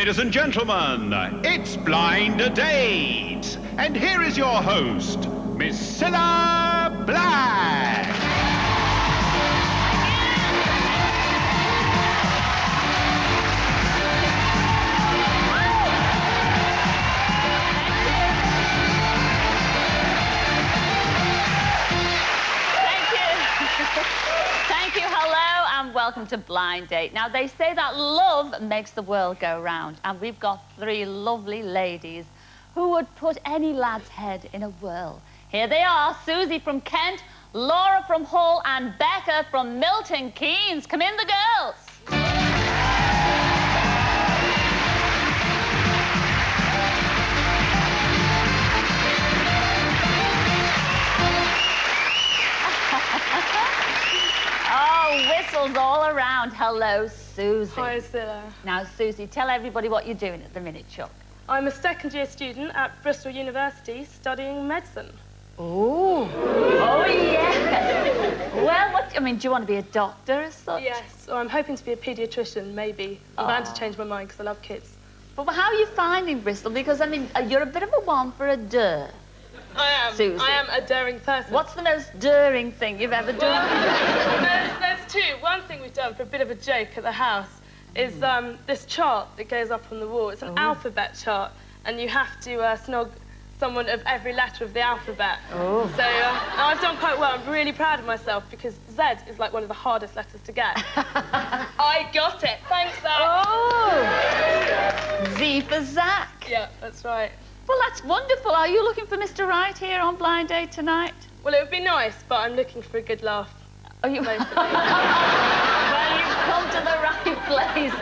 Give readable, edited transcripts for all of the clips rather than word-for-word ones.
Ladies and gentlemen, it's Blind Date. And here is your host, Miss Cilla Black. Welcome to Blind Date. Now, they say that love makes the world go round, and we've got three lovely ladies who would put any lad's head in a whirl. Here they are, Susie from Kent, Laura from Hull, and Becca from Milton Keynes. Come in, the girls. Whistles all around. Hello, Susie. Hi, Cilla. Now, Susie, tell everybody what you're doing at the minute, Chuck. I'm a second-year student at Bristol University studying medicine. Ooh. Oh, yeah. Well, do you want to be a doctor as such? Yes, or I'm hoping to be a paediatrician, maybe. I'm bound to change my mind because I love kids. But how are you finding Bristol? Because, you're a bit of a one for a dare. I am. Susie. I am a daring person. What's the most daring thing you've ever done? There's two. One thing we've done for a bit of a joke at the house is this chart that goes up on the wall. It's an alphabet chart, and you have to snog someone of every letter of the alphabet. Oh. So I've done quite well. I'm really proud of myself because Z is like one of the hardest letters to get. I got it. Thanks, Zach. Oh. Z for Zach. Yeah, that's right. Well, that's wonderful. Are you looking for Mr. Right here on Blind Date tonight? Well, it would be nice, but I'm looking for a good laugh. Oh, you... Well, you've come to the right place.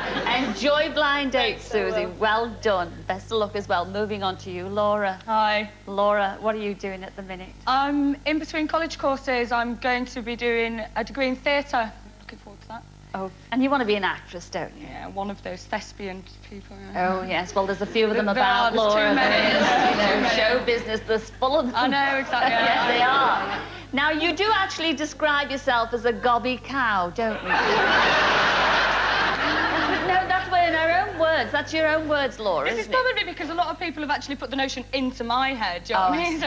Enjoy Blind Date, Susie. Well done. Best of luck as well. Moving on to you, Laura. Hi. Laura, what are you doing at the minute? I'm in between college courses. I'm going to be doing a degree in theatre. Looking forward to that. Oh, and you want to be an actress, don't you? Yeah, one of those thespian people. Oh, yes. Well, there's a few of them There about, are, there's Laura. too many. Show business, there's full of them. I know, exactly. Yes, they are. Now, you do actually describe yourself as a gobby cow, don't you? No, that's in our own words. That's your own words, Laura, This is probably because a lot of people have actually put the notion into my head, do you know what I mean? So,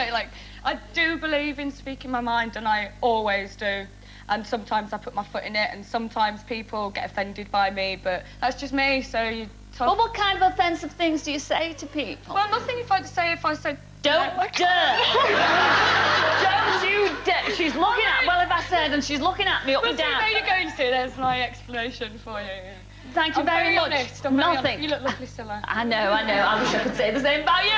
I do believe in speaking my mind, and I always do. And sometimes I put my foot in it, and sometimes people get offended by me, but that's just me, so you... Well, what kind of offensive things do you say to people? Well, nothing if I said... Don't dare! Don't you dare! She's looking at... Well, if I said, and she's looking at me up and down... There you go, see, there's my explanation for you. Thank you very much. Honest, Nothing. You look lovely, Cilla. I know. I wish I could say the same about you.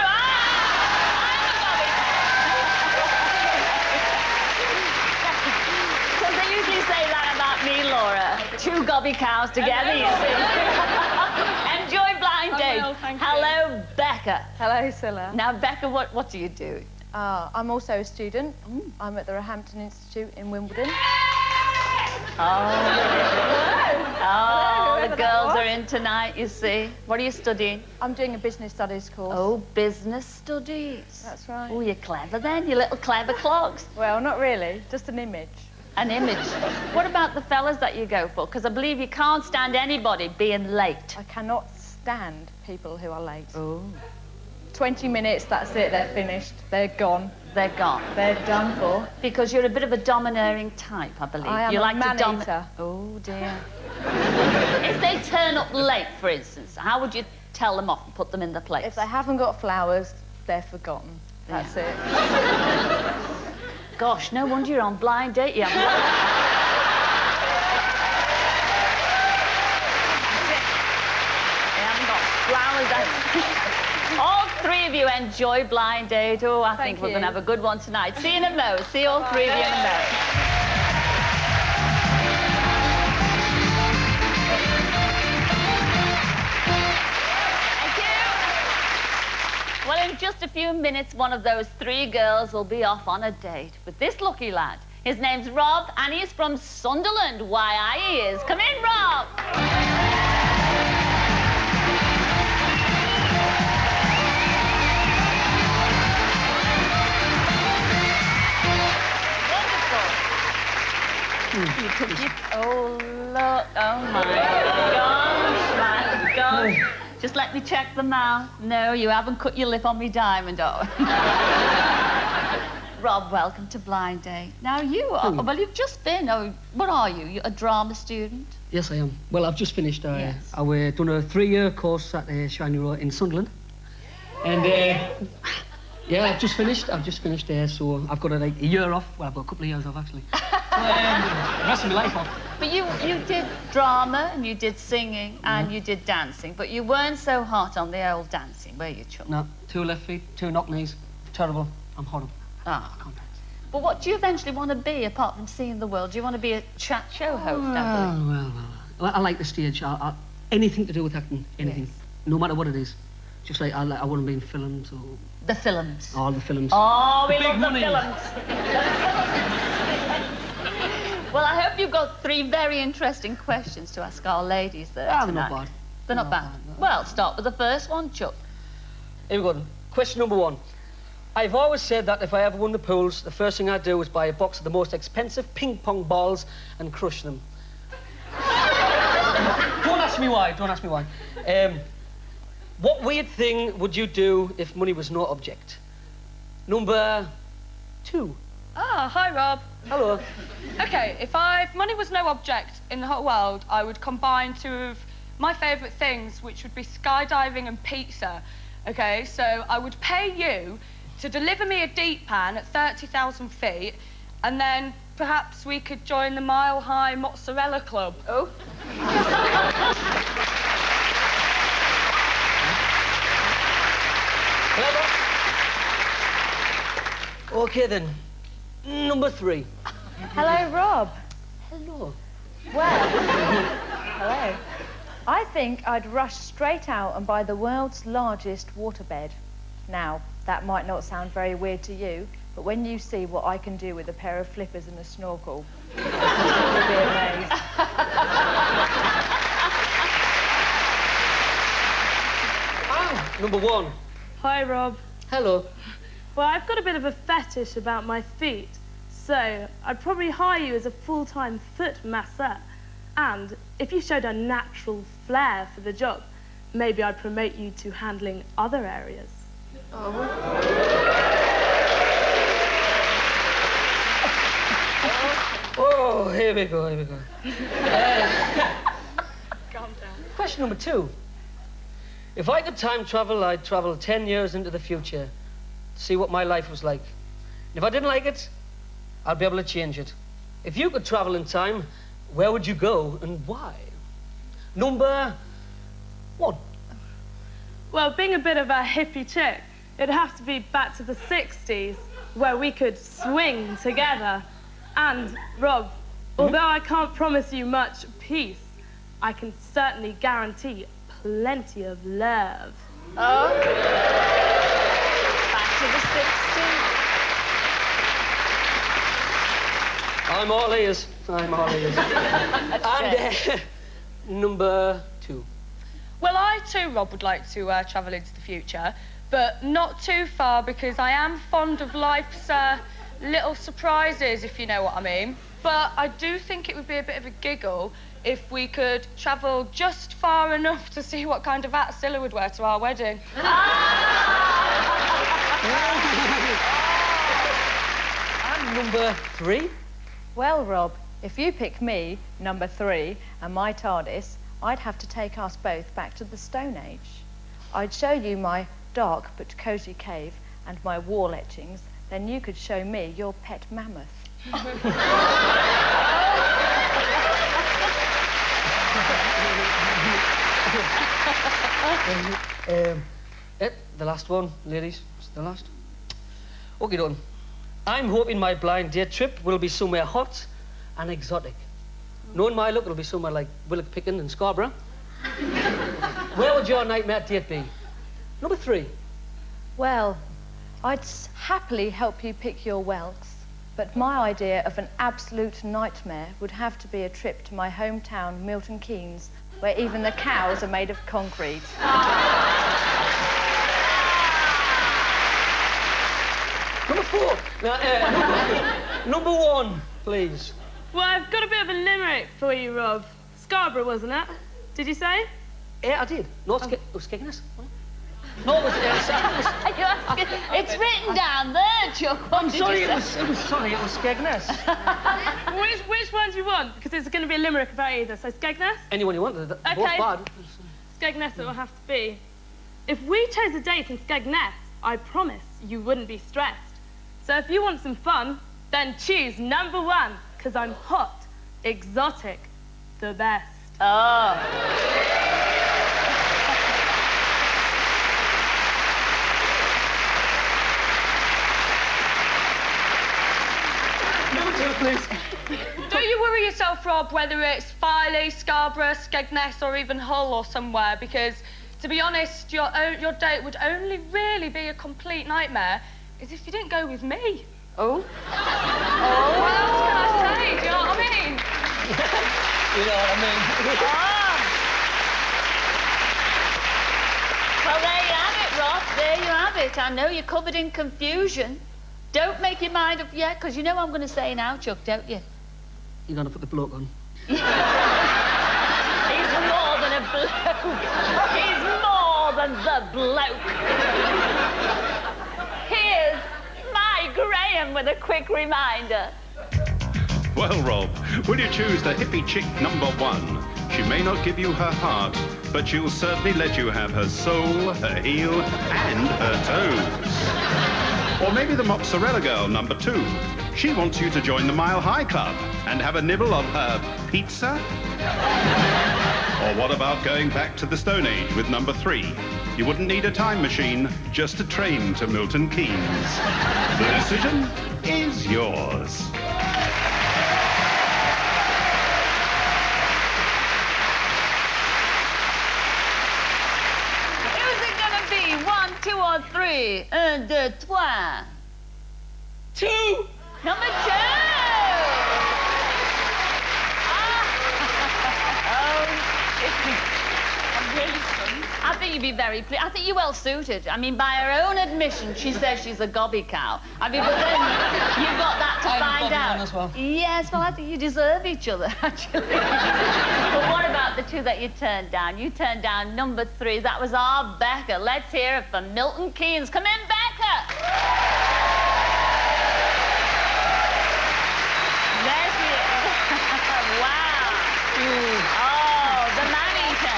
Because they usually say that about me, Laura. Two gobby cows together, you see. Enjoy Blind Date. Thank you. Hello, Becca. Hello, Cilla. Now, Becca, what do you do? I'm also a student. I'm at the Roehampton Institute in Wimbledon. Oh, the girls are in tonight, you see. What are you studying? I'm doing a business studies course. Oh, business studies. That's right. Oh, you're clever then, you little clever clogs. Well, not really, just an image. An image. What about the fellas that you go for? Because I believe you can't stand anybody being late. I cannot stand people who are late. Oh. 20 minutes, that's it, they're finished. They're gone. They're gone. They're done for. Because you're a bit of a domineering type, I believe. I am you a like man-eater. Oh, dear. If they turn up late, for instance, how would you tell them off and put them in the place? If they haven't got flowers, they're forgotten. That's it. Gosh, no wonder you're on Blind Date, you haven't got flowers. All three of you enjoy Blind Date. Oh, I think we're going to have a good one tonight. See you in a mo. See all three of you in a mo. Thank you. Well, in just a few minutes, one of those three girls will be off on a date with this lucky lad. His name's Rob, and he's from Sunderland. Why, he is. Come in, Rob. Oh, look. Oh, my gosh, my gosh. Just let me check the mouth. No, you haven't cut your lip on me diamond, oh. Rob, welcome to Blind Date. Now, you are... Well, you've just been... what are you? You're a drama student? Yes, I am. Well, I've just finished. Yes. I've done a 3-year course at Shiny Road in Sunderland. And, yeah, I've just finished there, so I've got a year off. Well, I've got a couple of years off, actually. The rest of my life off. But you did drama, and you did singing, and you did dancing, but you weren't so hot on the old dancing, were you, Chuck? No, 2 left feet, 2 knock knees. Terrible. I'm horrible. Ah. I can't dance. But what do you eventually want to be, apart from seeing the world? Do you want to be a chat show host, Emily? Well, I like the stage. Anything to do with acting, anything. Yes. No matter what it is. Just like I want to be in films or... The films. All the films. Oh, we Big love money. the films. Well, I hope you've got 3 very interesting questions to ask our ladies there They're tonight. not bad. They're not bad. no. Well, start with the first one, Chuck. Here we go then. Question number 1. I've always said that if I ever won the pools, the first thing I'd do is buy a box of the most expensive ping pong balls and crush them. Don't ask me why. Don't ask me why. What weird thing would you do if money was no object? Number 2. Ah, hi, Rob. Hello. Okay, if money was no object in the whole world, I would combine 2 of my favourite things, which would be skydiving and pizza. Okay, so I would pay you to deliver me a deep pan at 30,000 feet, and then perhaps we could join the Mile High Mozzarella Club. Oh. Okay then. Number 3. Hello, Rob. Hello. Well, hello. I think I'd rush straight out and buy the world's largest waterbed. Now, that might not sound very weird to you, but when you see what I can do with a pair of flippers and a snorkel, you'll be amazed. Number 1. Hi, Rob. Hello. Well, I've got a bit of a fetish about my feet, so I'd probably hire you as a full-time foot masseur. And if you showed a natural flair for the job, maybe I'd promote you to handling other areas. Oh, here we go. Calm down. Question number 2. If I could time travel, I'd travel 10 years into the future to see what my life was like. And if I didn't like it, I'd be able to change it. If you could travel in time, where would you go and why? Number 1. Well, being a bit of a hippie chick, it'd have to be back to the 60s, where we could swing together. And, Rob, although I can't promise you much peace, I can certainly guarantee plenty of love. Oh. Back to the 60s. I'm all ears. And number 2. Well, I too, Rob, would like to travel into the future, but not too far because I am fond of life's little surprises, if you know what I mean. But I do think it would be a bit of a giggle if we could travel just far enough to see what kind of hat Scylla would wear to our wedding. And number 3. Well, Rob, if you pick me, number 3, and my TARDIS, I'd have to take us both back to the Stone Age. I'd show you my dark but cosy cave and my wall etchings, then you could show me your pet mammoth. The last one, ladies. It's the last. Okay, done. I'm hoping my blind date trip will be somewhere hot and exotic. Knowing my luck, it'll be somewhere like Willock Picken and Scarborough. Where would your nightmare date be? Number 3. Well, I'd happily help you pick your whelks, but my idea of an absolute nightmare would have to be a trip to my hometown, Milton Keynes, where even the cows are made of concrete. Number 4. Number 1, please. Well, I've got a bit of a limerick for you, Rob. Scarborough, wasn't it? Did you say? Yeah, I did. No, it was Skegness. No, it was Skegness. It's written down there, Chuck. What did Sorry, you say? it was Skegness. Which one do you want? Because it's going to be a limerick about either. So Skegness? Anyone you want, they're both Okay. bad. Skegness it will have to be. If we chose a date in Skegness, I promise you wouldn't be stressed. So if you want some fun, then choose number 1, because I'm hot, exotic, the best. Oh. Number 2, please. Don't you worry yourself, Rob, whether it's Filey, Scarborough, Skegness, or even Hull or somewhere, because, to be honest, your date would only really be a complete nightmare is if you didn't go with me. Oh? What else can I say? Do you know what I mean? You know what I mean? Well, there you have it, Ross. There you have it. I know you're covered in confusion. Don't make your mind up yet, because you know what I'm going to say now, Chuck, don't you? You're going to put the bloke on. He's more than a bloke. He's more than the bloke. Here's my Graham with a quick reminder. Well, Rob, will you choose the hippie chick number 1? She may not give you her heart, but she'll certainly let you have her soul, her heel, and her toes. Or maybe the mozzarella girl number 2. She wants you to join the Mile High Club and have a nibble of her pizza. Or what about going back to the Stone Age with number 3? You wouldn't need a time machine, just a train to Milton Keynes. The decision is yours. Who's it going to be? 1, 2, or 3? 1, 2, 3. 2! Number 2! I'm really stunned. I think you'd be very pleased. I think you're well suited. I mean, by her own admission, she says she's a gobby cow. I mean, but then you've got that to I'm a find gobby out. one as well. Yes, well, I think you deserve each other, actually. But what about the 2 that you turned down? You turned down number 3. That was our Becca. Let's hear it from Milton Keynes. Come in, Becca! There she is. Wow. Oh, the man-eater.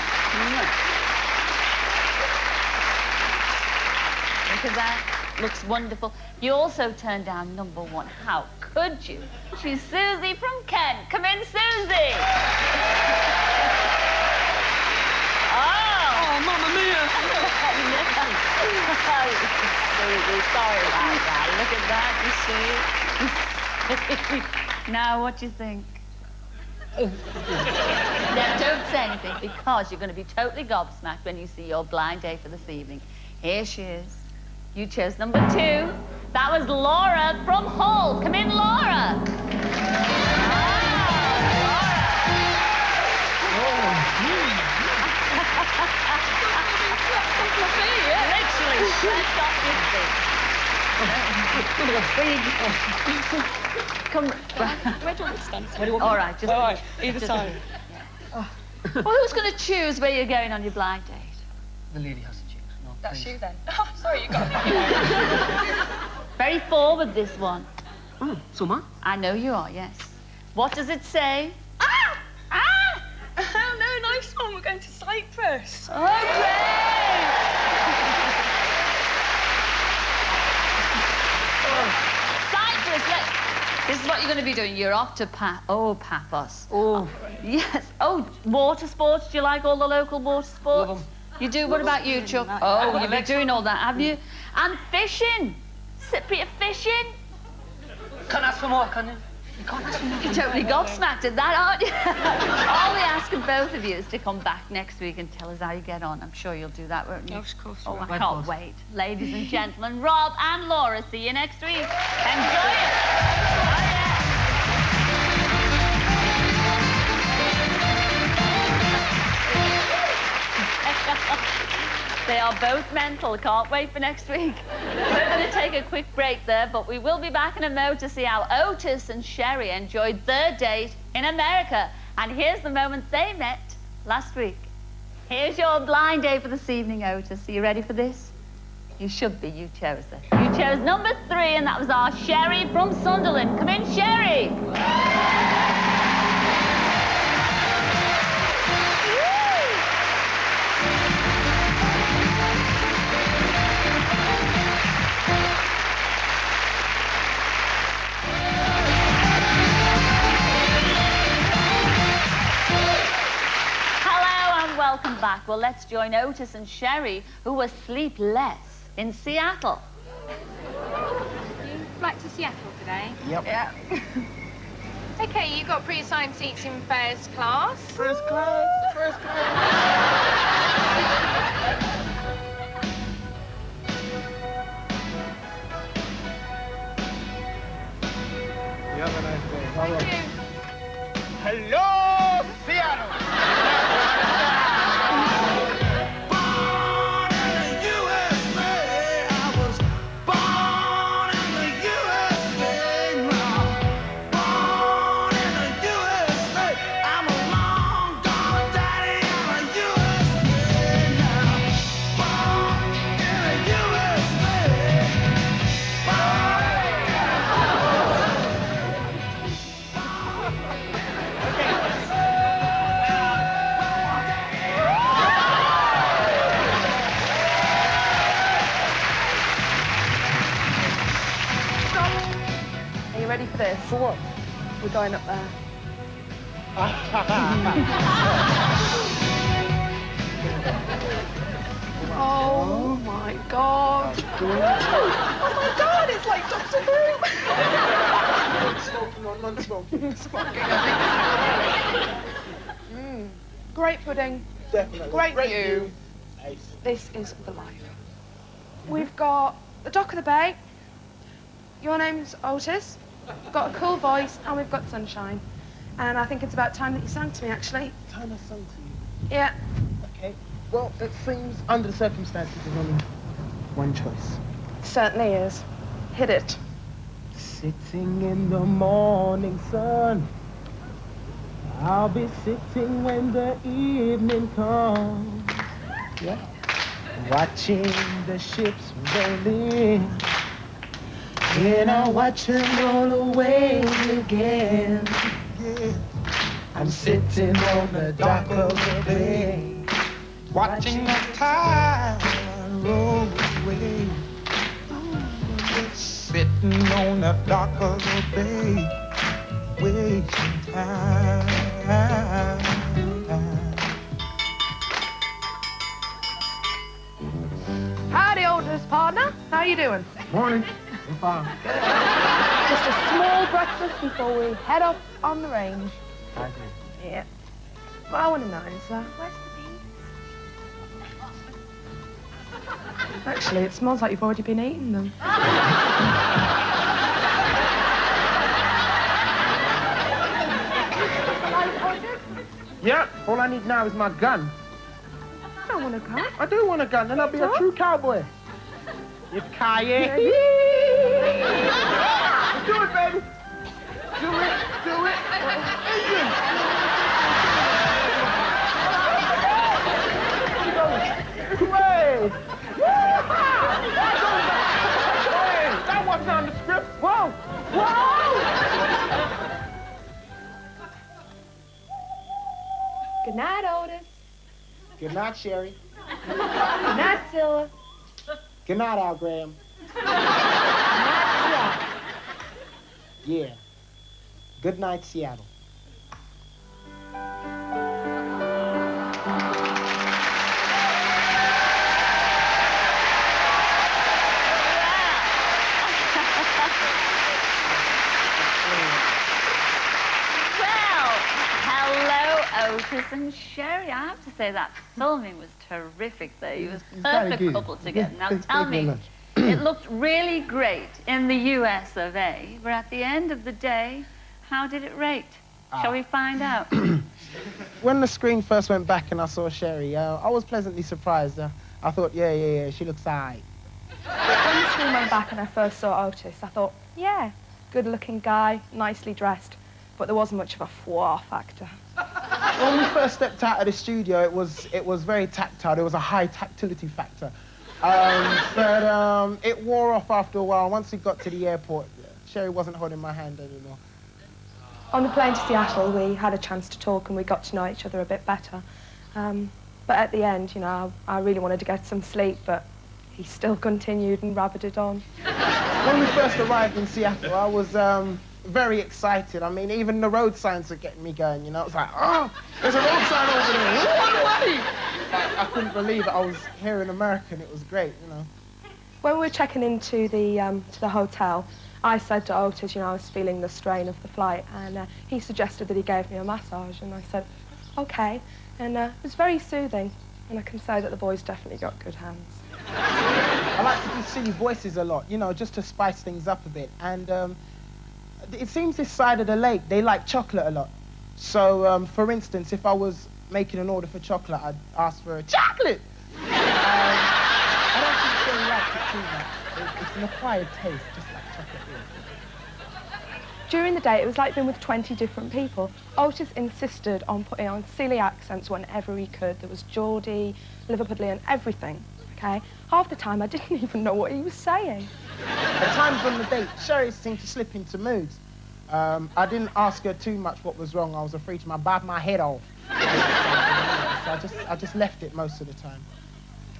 Look at that. Looks wonderful. You also turned down number 1. How could you? She's Susie from Kent. Come in, Susie. Oh, Mamma Mia! Susie, sorry about that. Look at that, you see? Now, what do you think? Now, don't say anything, because you're going to be totally gobsmacked when you see your blind date for this evening. Here she is. You chose number 2. That was Laura from Hull. Come in, Laura. Literally, stretched off your feet. Come. Where do you want to stand? All right, just. All right, either side. Well, who's going to choose where you're going on your blind date? The lady has to choose. No, That's please. you then. Oh, sorry, you got me. Very forward, this one. Oh, so man? I know you are, yes. What does it say? Ah! Ah! Oh, no, nice one. We're going to Cyprus. Oh, great! Cyprus, this is what you're going to be doing. You're off to Paphos. Oh. Yes. Oh, water sports. Do you like all the local water sports? Love 'em. You do? What about you, Chuck? Oh, you've been doing all that, have you? And fishing. Cypriot fishing. Can't ask for more, can you? You can't ask for more. You're totally gobsmacked at that, aren't you? All we ask of both of you is to come back next week and tell us how you get on. I'm sure you'll do that, won't you? Of course. Oh, I Of can't course. wait. Ladies and gentlemen, Rob and Laura, see you next week. Enjoy it. Oh, yeah. They are both mental. Can't wait for next week. We're going to take a quick break there, but we will be back in a mo to see how Otis and Sherry enjoyed their date in America. And here's the moment they met last week. Here's your blind date for this evening, Otis. Are you ready for this? You should be. You chose it. You chose number 3, and that was our Sherry from Sunderland. Come in, Sherry. Hello and welcome back. Well, let's join Otis and Sherry, who were sleepless in Seattle. You flight to Seattle today? Yep. Yeah. Okay, you got pre-assigned seats in first class. First class, first class. You have a nice day. Thank you. Hello, Seattle. Born in the USA. I was born in the USA. Born in the USA. I'm a long gone daddy in the USA now. Born in the USA. Are you ready for this? For what? We're going up there. Oh my God. Oh my God, it's like Doctor Who. Smoking or non-smoking? Great pudding. Definitely. Great view. Nice. This is the life. We've got the dock of the bay. Your name's Otis. We've got a cool voice and we've got sunshine. And I think it's about time that you sang to me, actually. Time I sung to you. Yeah. Okay. Well, it seems under the circumstances there's only one choice. Certainly is. Hit it. Sitting in the morning sun, I'll be sitting when the evening comes. Yeah. Watching the ships roll in, and I'll watch them roll away again. Yeah. I'm sitting on the dock of the bay, watching the tide roll away. Just sitting on the dock of the bay, wasting time. Howdy, Otis, partner. How you doing? Morning. I'm fine. Just a small breakfast before we head up on the range. I agree. Yeah. What I want to know is, where's the beans? Actually, it smells like you've already been eating them. Yeah, all I need now is my gun. I don't want a gun. I do want a gun, then I'll be a true cowboy. Yippee-ki-yay. Do it, baby. Do it, do it. Hooray! Hey, that wasn't on the script. Whoa! Whoa! Good night, Otis. Good night, Sherry. Good night, Zilla. Good night, Al Graham. Good night, Seattle. Yeah. Good night, Seattle. Well, hello, Otis and Sherry. I have to say that filming was terrific there. You was very perfect good. couple together. Now Thank tell you very me, much. it looked really great in the US of A, but at the end of the day, how did it rate? Shall we find out? When the screen first went back and I saw Sherry, I was pleasantly surprised. I thought, yeah, she looks all right. When the screen went back and I first saw Otis, I thought, yeah, good-looking guy, nicely dressed, but there wasn't much of a fwa factor. When we first stepped out of the studio, it was very tactile. There was a high tactility factor. But it wore off after a while. Once we got to the airport, Sherry wasn't holding my hand anymore. On the plane to Seattle, we had a chance to talk and we got to know each other a bit better. But at the end, you know, I really wanted to get some sleep, but he still continued and rabbited on. When we first arrived in Seattle, I was very excited. I mean, even the road signs were getting me going, you know. It was like, oh, there's a road sign over there. Run away! I couldn't believe it. I was here in America and it was great, you know. When we were checking into the hotel, I said to Otis, you know, I was feeling the strain of the flight, and he suggested that he gave me a massage, and I said, okay. And it was very soothing, and I can say that the boys definitely got good hands. I like to do silly voices a lot, you know, just to spice things up a bit. And it seems this side of the lake, they like chocolate a lot. So, for instance, if I was making an order for chocolate, I'd ask for a chocolate! I don't think they like it too much. It's an acquired taste, just like chocolate is. During the day, it was like being with 20 different people. Otis insisted on putting on silly accents whenever he could. There was Geordie, Liverpudlian, everything, okay? Half the time, I didn't even know what he was saying. At times on the date, Sherry seemed to slip into moods. I didn't ask her too much what was wrong. I was afraid she might bite my head off. So I just left it most of the time.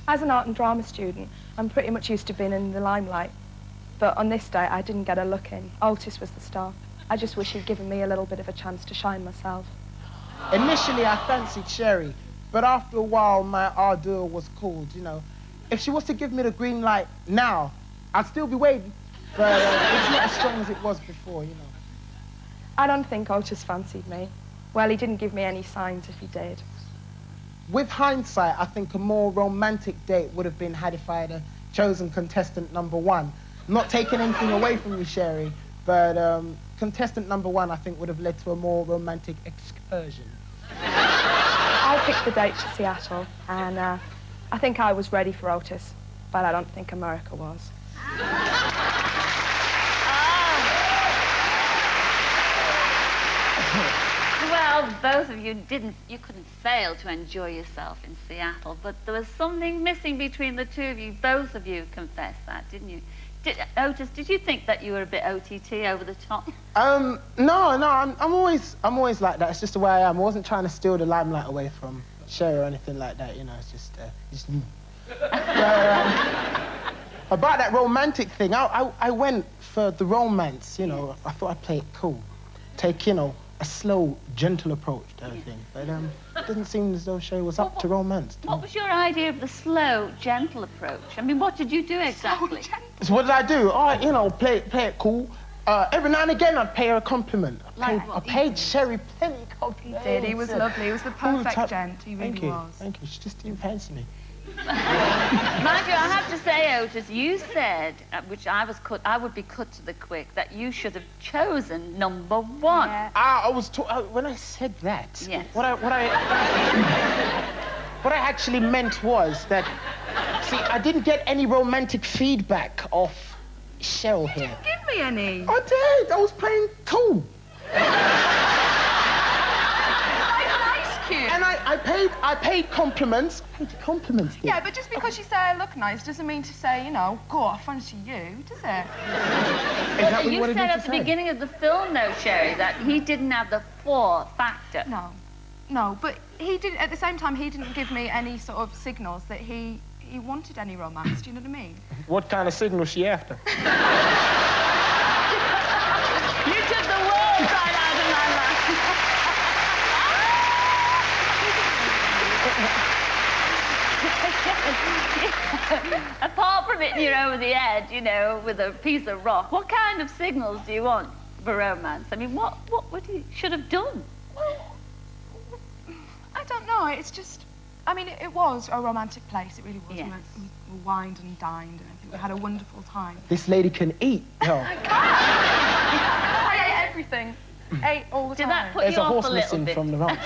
As an art and drama student, I'm pretty much used to being in the limelight. But on this day, I didn't get a look in. Otis was the star. I just wish he'd given me a little bit of a chance to shine myself. Initially, I fancied Sherry, but after a while, my ardor was cooled, you know. If she was to give me the green light now, I'd still be waiting, but it's not as strong as it was before, you know. I don't think Otis fancied me. Well, he didn't give me any signs if he did. With hindsight, I think a more romantic date would have been had if I had chosen contestant #1. Not taking anything away from you, Sherry, but contestant #1, I think, would have led to a more romantic excursion. I picked the date to Seattle, and I think I was ready for Otis, but I don't think America was. Well, both of you couldn't fail to enjoy yourself in Seattle, but there was something missing between the two of you. Both of you confessed that, didn't you? Otis, did you think that you were a bit OTT, over the top? No, I'm always like that. It's just the way I am. I wasn't trying to steal the limelight away from Sherry or anything like that, you know. It's just me. About that romantic thing, I went for the romance, you know. I thought I'd play it cool. Take, you know, a slow, gentle approach to everything. But it didn't seem as though Sherry was up to romance. What was your idea of the slow, gentle approach? I mean, what did you do exactly? So what did I do? You know, play it cool. Every now and again, I'd pay her a compliment. I paid Sherry plenty of compliments. He did. He was lovely. He was the perfect gent. He really was. Thank you. She just didn't fancy me. Mind you, I have to say, Otis, you said, which I would be cut to the quick, that you should have chosen #1. Yeah. I was when I said that, yes. what I actually meant was that, see, I didn't get any romantic feedback off Cheryl here. You didn't give me any. I did. I was playing cool. Cute. And I paid compliments. Compliments, did. Yeah, but just because you say I look nice doesn't mean to say, you know, God, I fancy you, does it? Is that what you You wanted said me to at the say? beginning of the film, though, Sherry, that he didn't have the 4 factor. No, but he didn't, at the same time, he didn't give me any sort of signals that he wanted any romance, do you know what I mean? What kind of signal is she after? You took the words right out of my mouth. Apart from hitting you over the head, you know, with a piece of rock, what kind of signals do you want for romance? I mean, what would he should have done? I don't know, it's just, I mean, it was a romantic place, it really was. Yes. We wined and dined, and I think we had a wonderful time. This lady can eat, yo. I ate everything. Ate all the Did time. that put There's you a off horse a little missing bit? from the ranch.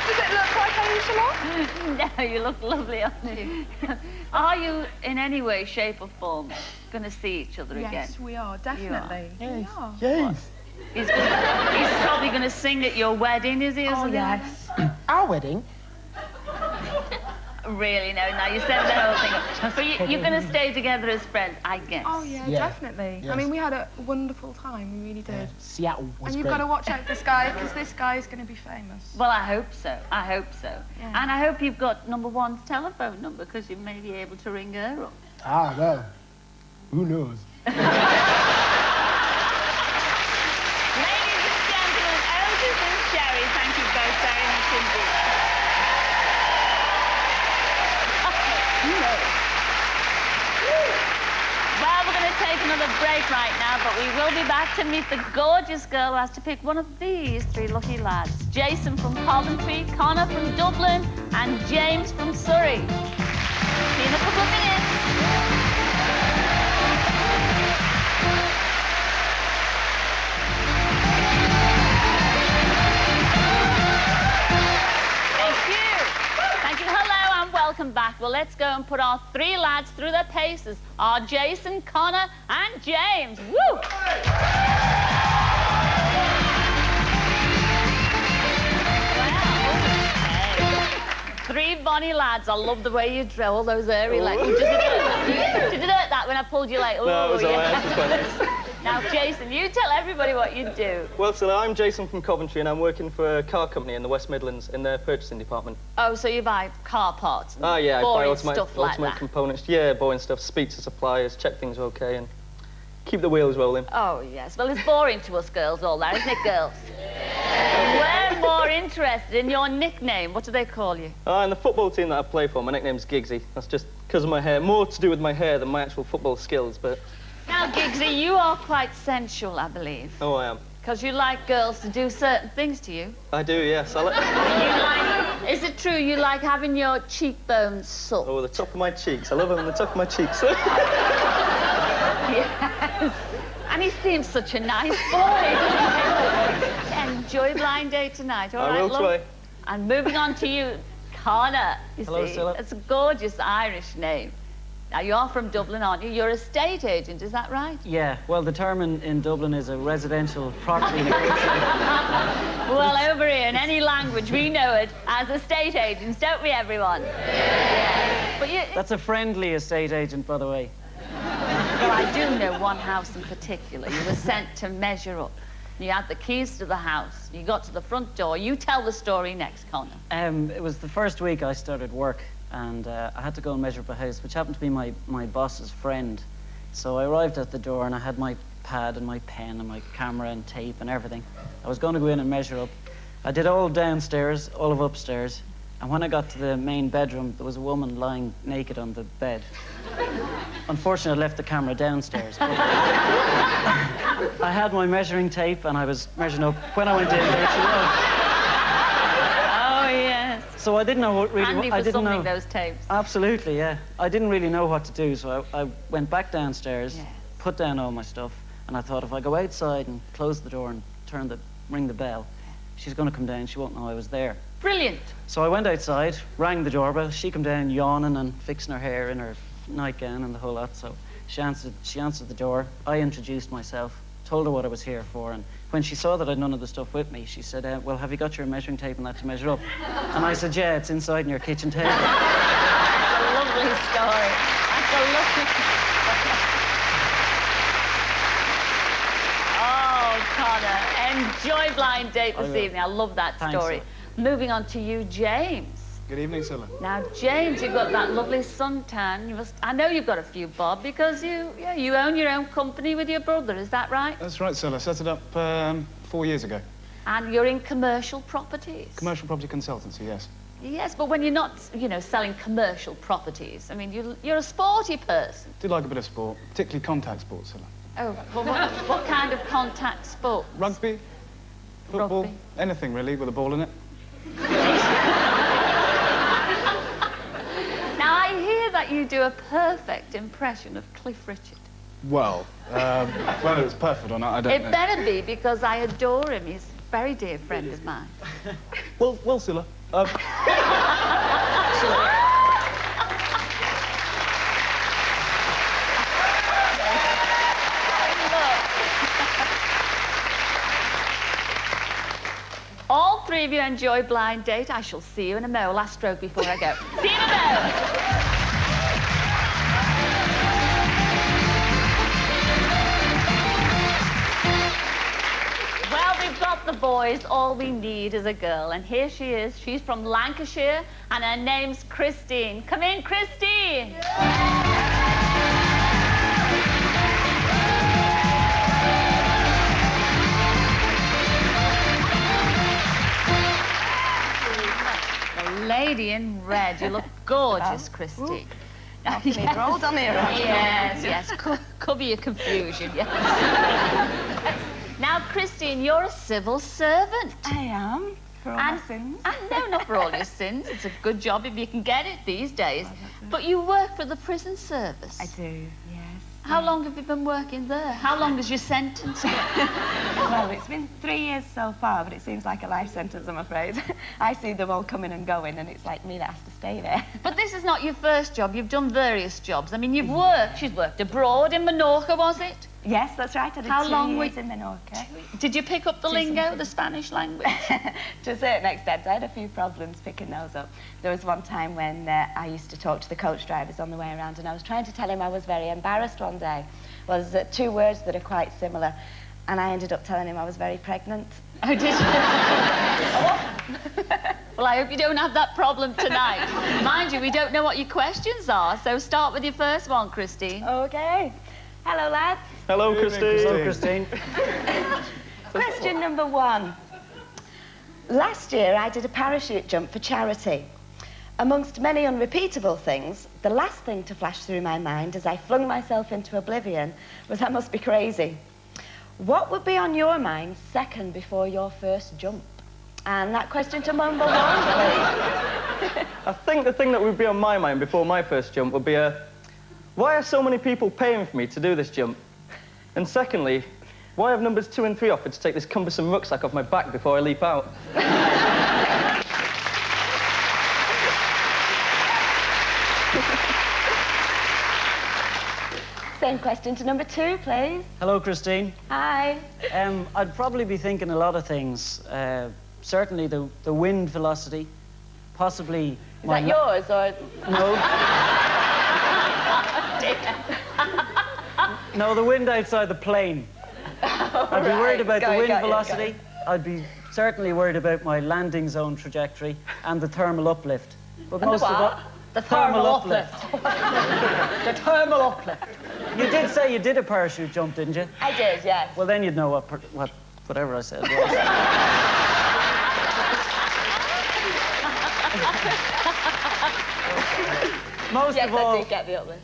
Does it look like occasional? No, you look lovely, aren't you? Are you, in any way, shape or form, going to see each other again? Yes, we are, definitely. Yes. We are. Yes. He's probably going to sing at your wedding, is he? Or Oh, something like yes. Our wedding? that? Really? No, you set the whole thing up. But you're going to stay together as friends, I guess. Oh, yeah, Yeah. definitely. Yes. I mean, we had a wonderful time. We really did. Seattle was And you've great. got to watch out for this guy, because this guy is going to be famous. Well, I hope so. I hope so. Yeah. And I hope you've got number one's telephone number, because you may be able to ring her up. Ah, well, who knows? Ladies and gentlemen, Otis and Sherry, thank you both very much indeed. Well, we're going to take another break right now, but we will be back to meet the gorgeous girl who has to pick one of these three lucky lads. Jason from Coventry, Connor from Dublin, and James from Surrey. See you in a couple of minutes. Thank you. Thank you. Hello and welcome back. Well, let's go and put our three lads through their paces. Our Jason, Connor, and James. Woo! Three bonny lads. I love the way you drill all those airy legs. Did it hurt that when I pulled you like, oh, No, it was all right. yeah. It was quite nice. Now, Jason, you tell everybody what you do. Well, so I'm Jason from Coventry, and I'm working for a car company in the West Midlands in their purchasing department. Oh, so you buy car parts and Ah, yeah, I buy boring automatic, stuff like that. components. Yeah, buying stuff, speak to suppliers, check things are okay, and keep the wheels rolling. Oh, yes. Well, it's boring to us girls, all that, isn't it, girls? We're more interested in your nickname. What do they call you? And the football team that I play for, my nickname's Giggsy. That's just because of my hair. More to do with my hair than my actual football skills, but... Now, Giggsy, you are quite sensual, I believe. Oh, I am. Because you like girls to do certain things to you. I do, yes. I like... You like... Is it true you like having your cheekbones sucked? Oh, the top of my cheeks. I love them on the top of my cheeks. Yes. And he seems such a nice boy, doesn't he? Enjoy blind date tonight, all right, I will love? try. And moving on to you, Connor. You Hello, see, Stella. it's a gorgeous Irish name. Now, you're from Dublin, aren't you? You're a estate agent, is that right? Yeah, well, the term in Dublin is a residential property negotiator. Well, over here, in any language, we know it as estate agents, don't we, everyone? Yeah. But you... That's a friendly estate agent, by the way. Well, I do know one house in particular. You were sent to measure up. You had the keys to the house. You got to the front door. You tell the story next, Connor. It was the first week I started work, and I had to go and measure up a house, which happened to be my boss's friend. So I arrived at the door, and I had my pad and my pen and my camera and tape and everything. I was going to go in and measure up. I did all downstairs, all of upstairs, and when I got to the main bedroom, there was a woman lying naked on the bed. Unfortunately, I left the camera downstairs. But I had my measuring tape, and I was measuring up. When I went in, there she was. Oh, yes. So I didn't know what really... Handy I for didn't something, know. those tapes. Absolutely, yeah. I didn't really know what to do, so I went back downstairs, put down all my stuff, and I thought if I go outside and close the door and ring the bell, she's going to come down. She won't know I was there. Brilliant. So I went outside, rang the doorbell. She came down yawning and fixing her hair in her nightgown and the whole lot. So she answered the door. I introduced myself, told her what I was here for, and when she saw that I had none of the stuff with me, she said, well, have you got your measuring tape and that to measure up? And I said, yeah, it's inside in your kitchen table. That's a lovely story. That's a lovely... Oh, Connor, enjoy blind date this evening. I love that Thanks, story. Ella. Moving on to you, James. Good evening, Scylla. Now, James, you've got that lovely suntan. I know you've got a few bob because you own your own company with your brother. Is that right? That's right, Scylla. Set it up 4 years ago. And you're in commercial properties. Commercial property consultancy, yes. Yes, but when you're not, selling commercial properties, I mean, you're a sporty person. Do like a bit of sport, particularly contact sports, Scylla. Oh, well, what kind of contact sport? Rugby, football, Rugby. anything really with a ball in it. Now, I hear that you do a perfect impression of Cliff Richard. Well, whether it's perfect or not, I don't It know. better be, because I adore him. He's a very dear friend of mine. Well, Scylla, All three of you enjoy Blind Date. I shall see you in a mo. Last stroke before I go. See you in a mo. Well, we've got the boys. All we need is a girl. And here she is. She's from Lancashire, and her name's Christine. Come in, Christine. Lady in red. You look gorgeous, Christine. Rolled on here. Yes, yes. Cover your confusion, yes. Now, Christine, you're a civil servant. I am. For all my sins. No, not for all your sins. It's a good job if you can get it these days. But you work for the prison service. I do, yes. How long have you been working there? How long is your sentence? Well, it's been 3 years so far, but it seems like a life sentence, I'm afraid. I see them all coming and going, and it's like me that has to stay there. But this is not your first job. You've done various jobs. I mean, she's worked abroad in Menorca, was it? Yes, that's right. I did How 2 long years in Menorca. Did you pick up the lingo, the Spanish language? To a certain extent, I had a few problems picking those up. There was one time when I used to talk to the coach drivers on the way around, and I was trying to tell him I was very embarrassed one day. Well, there's 2 words that are quite similar, and I ended up telling him I was very pregnant. Oh, did you? Well, I hope you don't have that problem tonight. Mind you, we don't know what your questions are, so start with your first one, Christine. Okay. Hello, lads. Hello, Christine. Hello, Christine. Question number 1. Last year, I did a parachute jump for charity. Amongst many unrepeatable things, the last thing to flash through my mind as I flung myself into oblivion was I must be crazy. What would be on your mind second before your first jump? And that question to number 1, please. I think the thing that would be on my mind before my first jump would be why are so many people paying for me to do this jump? And secondly, why have numbers 2 and 3 offered to take this cumbersome rucksack off my back before I leap out? Same question to number 2, please. Hello, Christine. Hi. I'd probably be thinking a lot of things. Certainly the wind velocity, possibly... Is that yours, or...? No. No, the wind outside the plane. I'd be worried about the wind velocity. I'd be certainly worried about my landing zone trajectory and the thermal uplift. But most of all... The thermal uplift. The thermal uplift. You did say you did a parachute jump, didn't you? I did, yes. Well, then you'd know whatever I said was.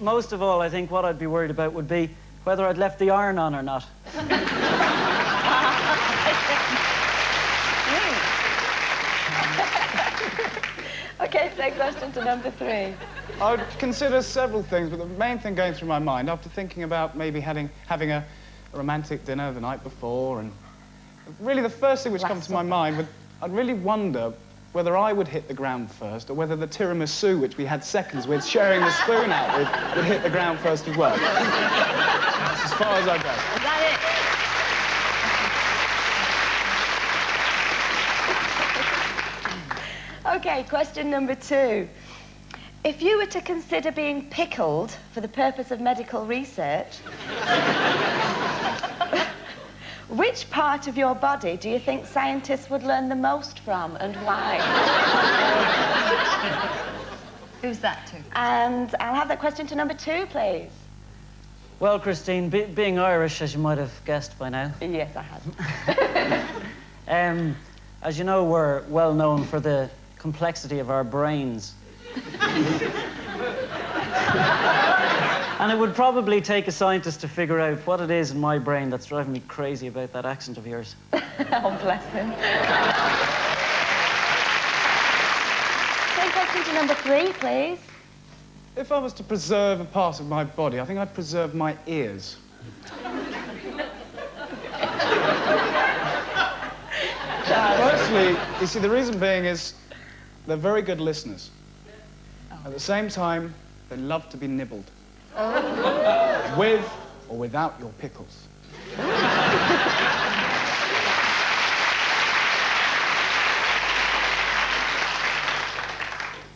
Most of all, I think what I'd be worried about would be whether I'd left the iron on or not. Okay, next question to number 3. I would consider several things, but the main thing going through my mind, after thinking about maybe having a romantic dinner the night before, and really the first thing which comes to my mind, I'd really wonder whether I would hit the ground first, or whether the tiramisu, which we had seconds with, sharing the spoon out with, would hit the ground first as well. That's as far as I go. Is that it? Okay, question number 2. If you were to consider being pickled for the purpose of medical research, which part of your body do you think scientists would learn the most from, and why? Who's that to? And I'll have that question to number 2, please. Well, Christine, being Irish, as you might have guessed by now. Yes, I have. As you know, we're well known for the complexity of our brains. And it would probably take a scientist to figure out what it is in my brain that's driving me crazy about that accent of yours. Oh, bless him. Same question to number 3, please. If I was to preserve a part of my body, I think I'd preserve my ears. Firstly, you see, the reason being is they're very good listeners. At the same time, they love to be nibbled. Oh. With or without your pickles.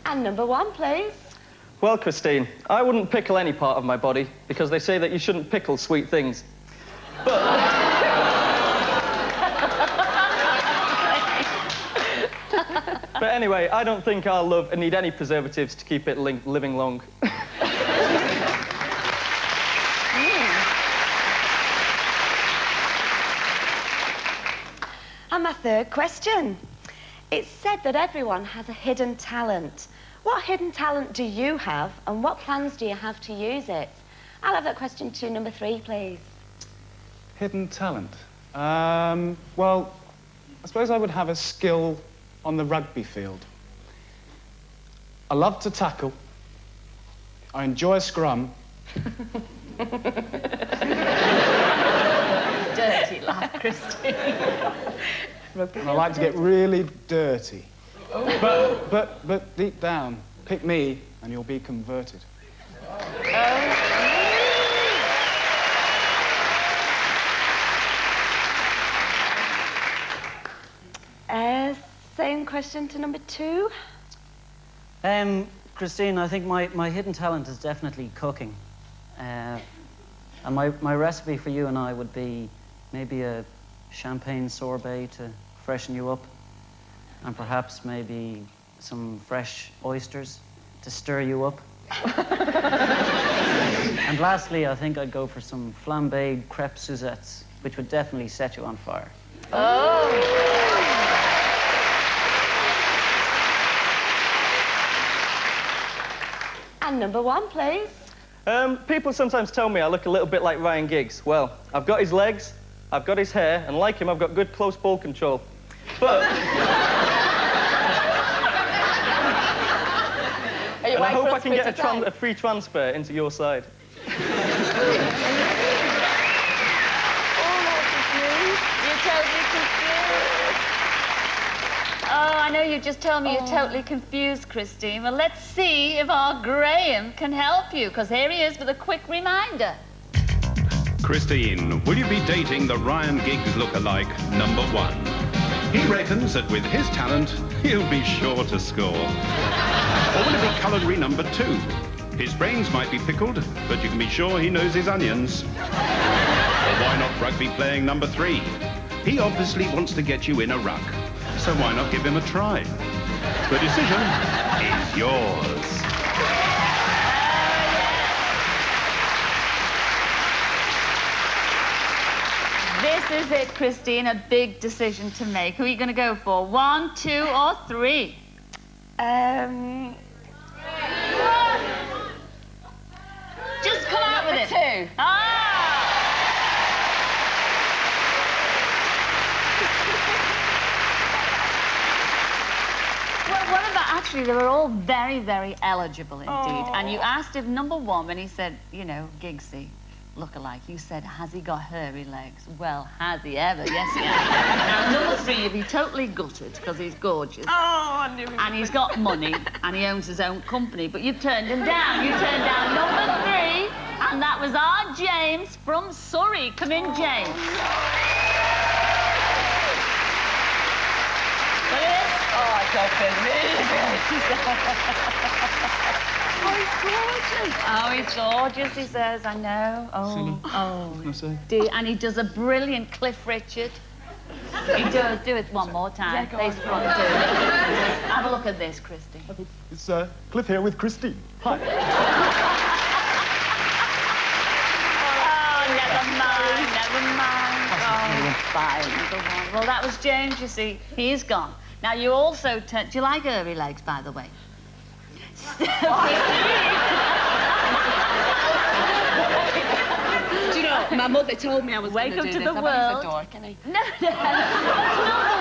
And number 1, please. Well, Christine, I wouldn't pickle any part of my body because they say that you shouldn't pickle sweet things. But anyway, I don't think our love need any preservatives to keep it living long. And my third question. It's said that everyone has a hidden talent. What hidden talent do you have, and what plans do you have to use it? I'll have that question to number 3, please. Hidden talent. Well, I suppose I would have a skill on the rugby field. I love to tackle. I enjoy a scrum. Dirty laugh, Christine. And I like to get really dirty. But deep down, pick me and you'll be converted. Same question to number 2. Christine, I think my hidden talent is definitely cooking. And my recipe for you and I would be maybe a champagne sorbet to freshen you up, and perhaps maybe some fresh oysters to stir you up. And lastly, I think I'd go for some flambéed crêpes Suzettes, which would definitely set you on fire. And number 1, please. People sometimes tell me I look a little bit like Ryan Giggs. Well, I've got his legs, I've got his hair, and like him, I've got good close ball control. But... and I hope I can get a free transfer into your side. I know you just told me you're totally confused, Christine. Well, let's see if our Graham can help you, because here he is with a quick reminder. Christine, will you be dating the Ryan Giggs lookalike number 1? He reckons that with his talent, he'll be sure to score. Or will it be culinary number 2? His brains might be pickled, but you can be sure he knows his onions. Or why not rugby playing number 3? He obviously wants to get you in a ruck. So why not give him a try? The decision is yours. This is it, Christine, a big decision to make. Who are you going to go for? 1, 2, or 3? Just come out with it. 2. Actually, they were all very, very eligible indeed. And you asked if number 1, when he said, you know, Giggsy, look-alike, you said, has he got hairy legs? Well, has he ever? Yes, he has. Now, number 3, you'd be totally gutted because he's gorgeous. I knew he and he's got money and he owns his own company, but you turned him down. You turned down number 3, and that was our James from Surrey. Come in, James. Oh, I can't believe it. Oh, he's gorgeous, he says, I know. Dear, and he does a brilliant Cliff Richard. He does. Do it one more time. Face front, do it. Have a look at this, Christine. It's Cliff here with Christine. Hi. Oh, never mind. Oh, fine, number 1. Well, that was James, you see. He's gone. Now, you also do you like hairy legs, by the way? Do you know, my mother told me I was Welcome going to do the this. world. He's a dork, isn't he? No. Number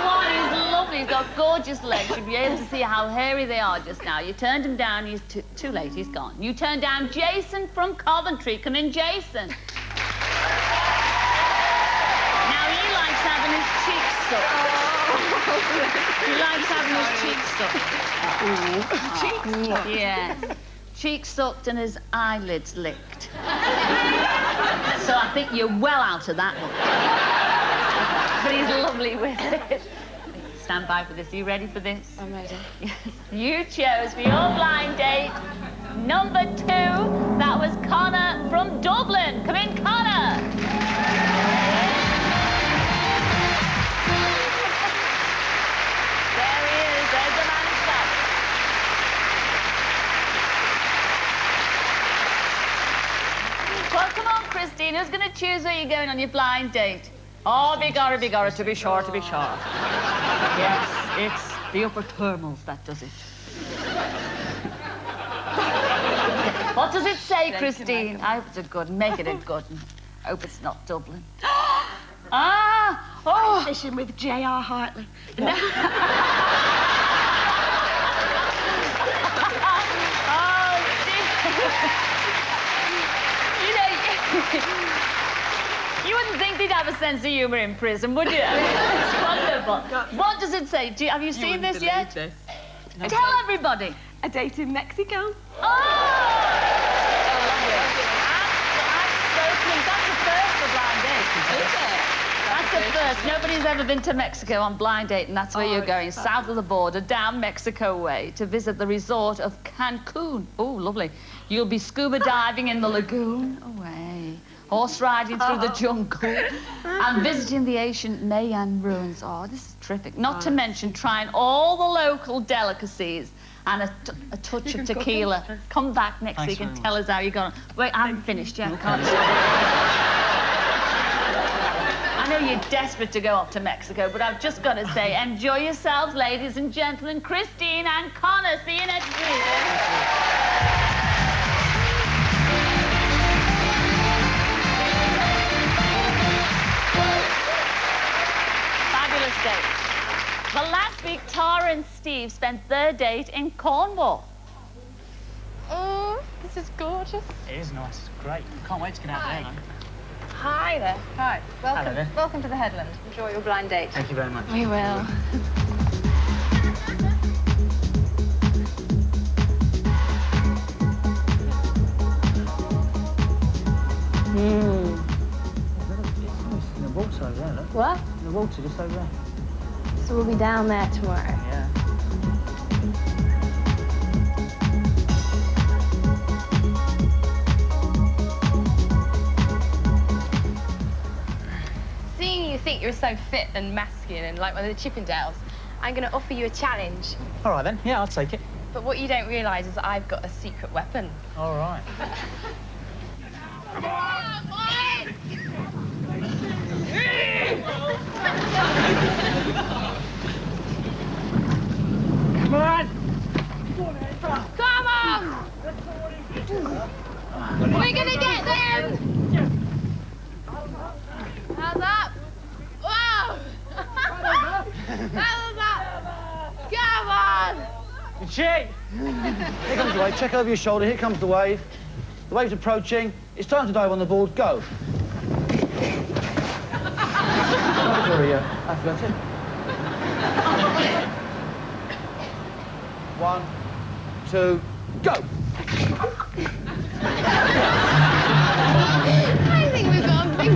1, he's lovely. He's got gorgeous legs. You'll be able to see how hairy they are just now. You turned him down. He's too late. He's gone. You turned down Jason from Coventry. Come in, Jason. Now, he likes having his cheeks sucked. He likes having his cheeks sucked. Cheeks sucked. Yes. Cheeks sucked and his eyelids licked. So I think you're well out of that one. But he's lovely with it. Stand by for this. Are you ready for this? I'm ready. Yes. You chose for your blind date number 2. That was Connor from Dublin. Come in, Connor. There he is. There's the man himself. Well, come on, Christine. Who's going to choose where you're going on your blind date? Oh, bigara, to be sure, to be sure. Yes, it's the upper thermals that does it. What does it say, Christine? I hope it's a good one. Make it a good one. I hope it's not Dublin. Oh! Fishing with J.R. Hartley. No. You wouldn't think they'd have a sense of humour in prison, would you? It's wonderful. What does it say? Have you seen this yet? This. Tell everybody. A date in Mexico. Oh! That's the first for blind date. Is it? That's the first. Nobody's ever been to Mexico on blind date, and that's where you're going, south of the border, down Mexico way, to visit the resort of Cancun. Oh, lovely. You'll be scuba diving in the lagoon. Away. Horse riding through the jungle and visiting the ancient Mayan ruins. Oh, this is terrific. Not to mention trying all the local delicacies and a touch of tequila. Come back next week and tell us how you got on. Wait, I haven't finished yet. I know you're desperate to go up to Mexico, but I've just got to say, enjoy yourselves, ladies and gentlemen. Christine and Connor. See you next week. Date. Well, last week, Tara and Steve spent their date in Cornwall. Oh, this is gorgeous. It is nice. It's great. Can't wait to get out there, though. Hi there. Hi. Welcome. Hello there. Welcome to the Headland. Enjoy your blind date. Thank you very much. We will. The water over there, look. What? The water just over there. So we'll be down there tomorrow. Yeah. Seeing you think you're so fit and masculine and like one of the Chippendales, I'm going to offer you a challenge. All right, then. Yeah, I'll take it. But what you don't realise is that I've got a secret weapon. All right. Come on, boy! Come on! Come on! We're gonna get them! How's that? Wow! How's that? Come on! Che! Here comes the wave. Check over your shoulder. Here comes the wave. The wave's approaching. It's time to dive on the board. Go. Sorry, that's it. 1, 2, go! I think we've got a big...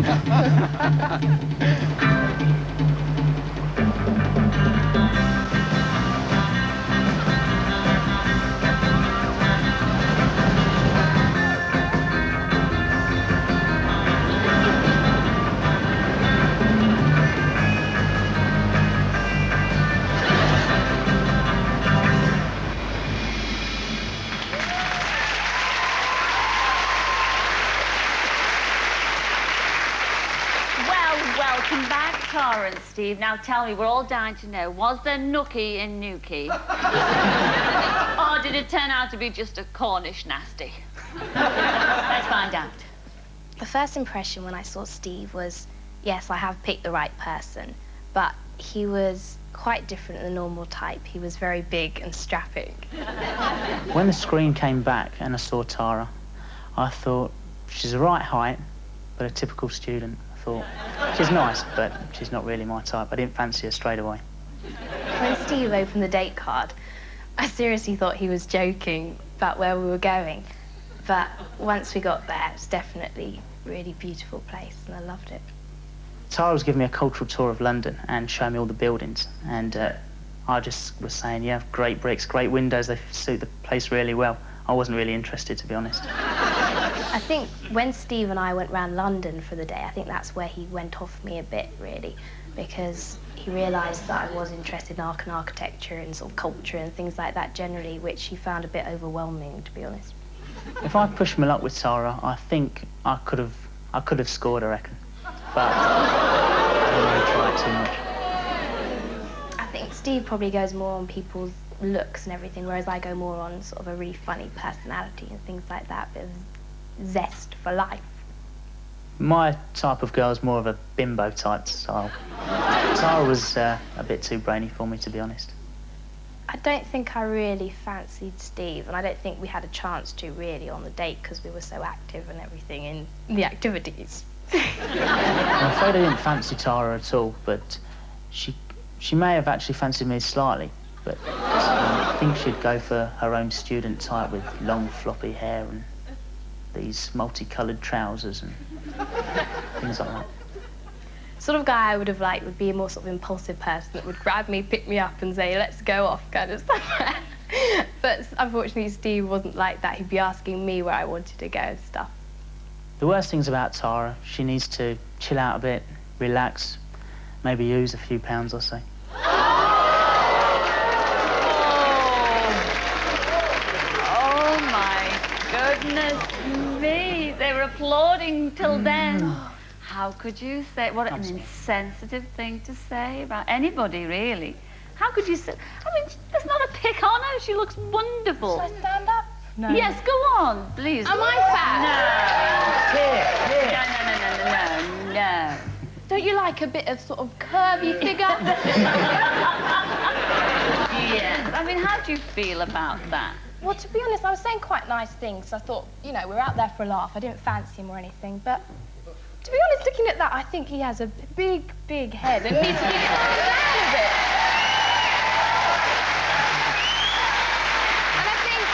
Welcome back, Tara and Steve. Now tell me, we're all dying to know, was there nookie in Newquay? Or did it turn out to be just a Cornish nasty? Let's find out. The first impression when I saw Steve was, yes, I have picked the right person, but he was quite different than the normal type. He was very big and strapping. When the screen came back and I saw Tara, I thought, she's the right height, but a typical student. I thought, she's nice, but she's not really my type. I didn't fancy her straight away. When Steve opened the date card, I seriously thought he was joking about where we were going. But once we got there, it was definitely a really beautiful place, and I loved it. Tara was giving me a cultural tour of London and showing me all the buildings, and I just was saying, yeah, great bricks, great windows, they suit the place really well. I wasn't really interested, to be honest. I think when Steve and I went round London for the day, I think that's where he went off me a bit, really, because he realised that I was interested in art and architecture and sort of culture and things like that generally, which he found a bit overwhelming, to be honest. If I pushed my luck with Tara, I think I could have scored, I reckon. But I didn't really try too much. I think Steve probably goes more on people's looks and everything, whereas I go more on sort of a really funny personality and things like that, bit of zest for life. My type of girl is more of a bimbo type style. Tara was a bit too brainy for me, to be honest. I don't think I really fancied Steve, and I don't think we had a chance to really on the date because we were so active and everything in the activities. I'm afraid I didn't fancy Tara at all, but she may have actually fancied me slightly, but I think she'd go for her own student type with long floppy hair and these multicoloured trousers and things like that. Sort of guy I would have liked would be a more sort of impulsive person that would grab me, pick me up and say, let's go off, kind of stuff. But unfortunately, Steve wasn't like that. He'd be asking me where I wanted to go and stuff. The worst things about Tara, she needs to chill out a bit, relax, maybe use a few pounds or so. Oh my goodness me. They were applauding till then. How could you say, what an insensitive thing to say about anybody, really. How could you say, I mean, there's not a pick on her, she looks wonderful. Should I stand up? No. Yes, go on, please. Am I fat? No. Don't you like a bit of sort of curvy figure? Yes, I mean, how do you feel about that? Well, to be honest, I was saying quite nice things. I thought, you know, we're out there for a laugh. I didn't fancy him or anything, but to be honest, looking at that, I think he has a big, big head and needs to be out of it. And I think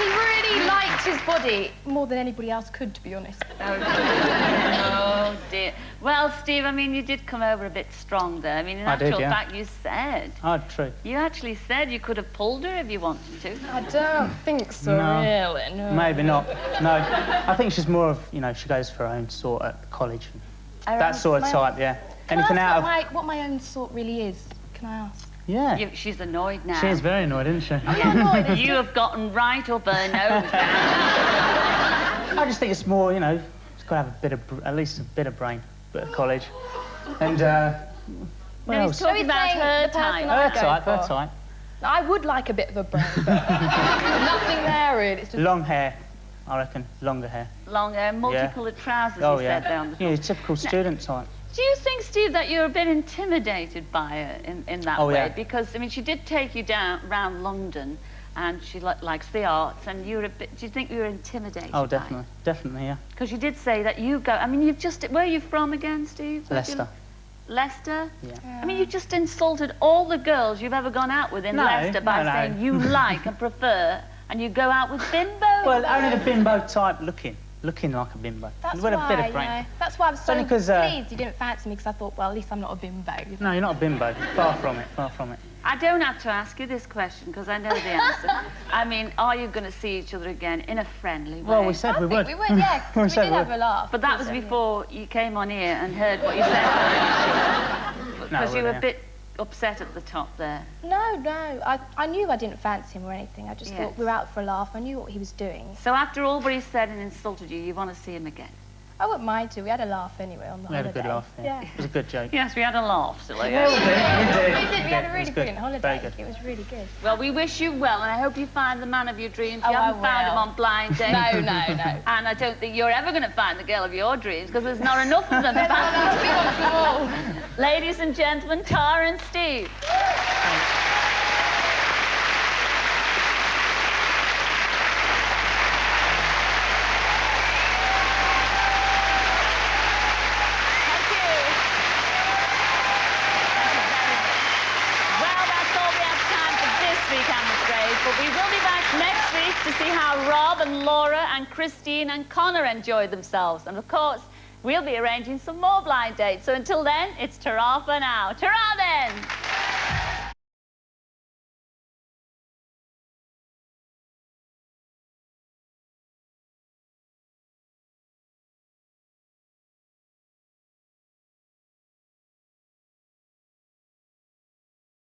he really liked his body more than anybody else could, to be honest. Oh, dear. Well, Steve, I mean, you did come over a bit strong there. I mean, in actual fact, you said. Oh, true. You actually said you could have pulled her if you wanted to. I don't think so, really, no. Maybe not. No, I think she's more of, you know, she goes for her own sort at college. That sort of type, yeah. Anything out of... what my own sort really is? Can I ask? Yeah. She's annoyed now. She is very annoyed, isn't she? I'm not annoyed. You have gotten right up her nose. I just think it's more, you know, it's got to have a bit of, at least a bit of brain, bit of college. And, what else? He's talking about her type. Her type. I would like a bit of a brain, but nothing there, really. It's just... Long hair, I reckon, longer hair. Long hair, multicoloured trousers, oh, you said down the front. Yeah, typical student type. Do you think, Steve, that you're a bit intimidated by her in that way? Yeah. Because, I mean, she did take you down around London, and she likes the arts, and you're a bit... Do you think you were intimidated Oh, definitely. Definitely, yeah. Because you did say that you go... I mean, you've just... Where are you from again, Steve? Leicester. Leicester? Yeah. I mean, you just insulted all the girls you've ever gone out with in Leicester by saying you like and prefer, and you go out with bimbos. Well, only the bimbo type looking like a bimbo. That's with why, a bit of brain. you know, that's why I was so only 'cause, pleased you didn't fancy me, because I thought, well, at least I'm not a bimbo. No, you're not a bimbo. Far from it, far from it. I don't have to ask you this question, because I know the answer. I mean, are you going to see each other again in a friendly way? Well, we said we would. We would, yeah, we did have a laugh. But that was before you came on here and heard what you said. Because you were a bit upset at the top there. No. I knew I didn't fancy him or anything. I just thought we were out for a laugh. I knew what he was doing. So after all what he said and insulted you, you want to see him again? I wouldn't mind to. We had a laugh anyway on the holiday. We had a good laugh, yeah. It was a good joke. Yes, we had a laugh, silly. Yeah, we did. We did. We had a really brilliant holiday. Very good. It was really good. Well, we wish you well, and I hope you find the man of your dreams. Oh, You haven't I found will. him on blind date. No. And I don't think you're ever going to find the girl of your dreams, because there's not enough of them. We want them all. Ladies and gentlemen, Tara and Steve. But we will be back next week to see how Rob and Laura and Christine and Connor enjoyed themselves. And of course, we'll be arranging some more blind dates. So until then, it's ta-ra for now. Ta-ra then!